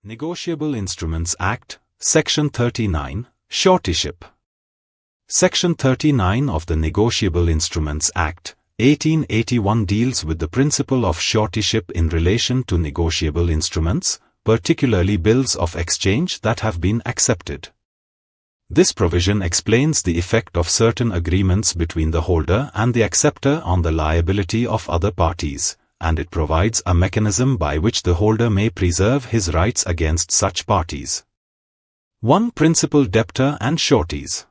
Negotiable Instruments Act, Section 39, Suretyship. Section 39 of the Negotiable Instruments Act, 1881 deals with the principle of suretyship in relation to negotiable instruments, particularly bills of exchange that have been accepted. This provision explains the effect of certain agreements between the holder and the acceptor on the liability of other parties, and it provides a mechanism by which the holder may preserve his rights against such parties. 1. Principal debtor and sureties.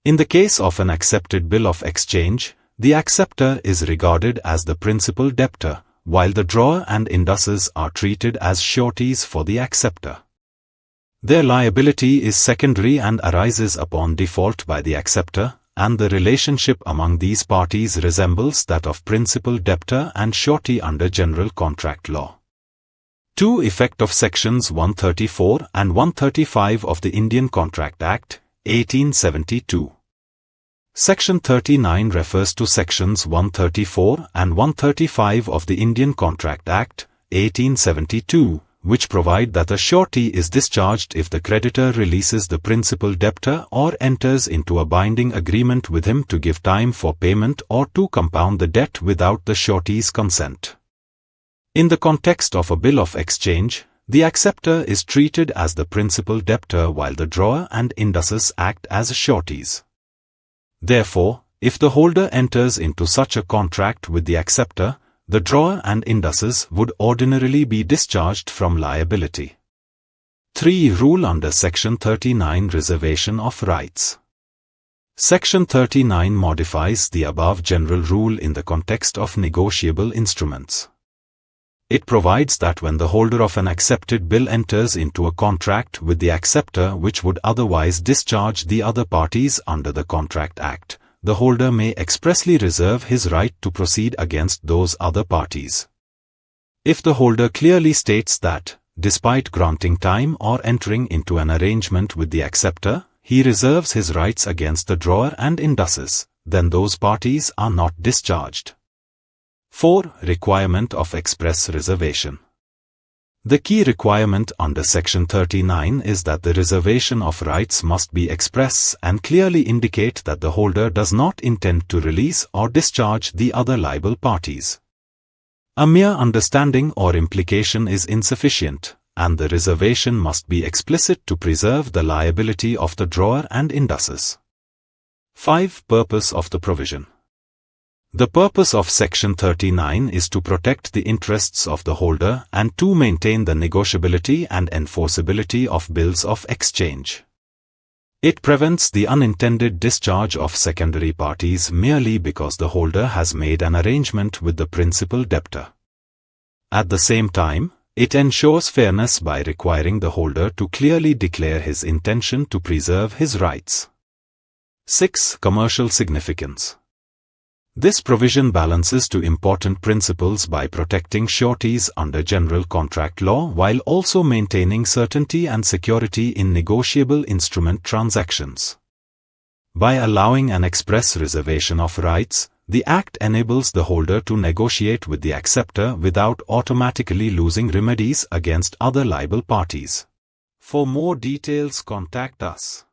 In the case of an accepted bill of exchange, the acceptor is regarded as the principal debtor, while the drawer and indusers are treated as sureties for the acceptor. Their liability is secondary and arises upon default by the acceptor, and the relationship among these parties resembles that of principal debtor and surety under general contract law. 2. Effect of Sections 134 and 135 of the Indian Contract Act, 1872. Section 39 refers to Sections 134 and 135 of the Indian Contract Act, 1872, which provide that a surety is discharged if the creditor releases the principal debtor or enters into a binding agreement with him to give time for payment or to compound the debt without the surety's consent. In the context of a bill of exchange, the acceptor is treated as the principal debtor while the drawer and indusers act as sureties. Therefore, if the holder enters into such a contract with the acceptor, the drawer and indusers would ordinarily be discharged from liability. 3. Rule under Section 39 Reservation of Rights. Section 39 modifies the above general rule in the context of negotiable instruments. It provides that when the holder of an accepted bill enters into a contract with the acceptor which would otherwise discharge the other parties under the Contract Act, the holder may expressly reserve his right to proceed against those other parties. If the holder clearly states that, despite granting time or entering into an arrangement with the acceptor, he reserves his rights against the drawer and indusers, then those parties are not discharged. 4. Requirement of express reservation. The key requirement under Section 39 is that the reservation of rights must be express and clearly indicate that the holder does not intend to release or discharge the other liable parties. A mere understanding or implication is insufficient, and the reservation must be explicit to preserve the liability of the drawer and indusers. 5. Purpose of the provision. The purpose of Section 39 is to protect the interests of the holder and to maintain the negotiability and enforceability of bills of exchange. It prevents the unintended discharge of secondary parties merely because the holder has made an arrangement with the principal debtor. At the same time, it ensures fairness by requiring the holder to clearly declare his intention to preserve his rights. 6. Commercial significance. This provision balances two important principles by protecting sureties under general contract law while also maintaining certainty and security in negotiable instrument transactions. By allowing an express reservation of rights, the Act enables the holder to negotiate with the acceptor without automatically losing remedies against other liable parties. For more details, contact us.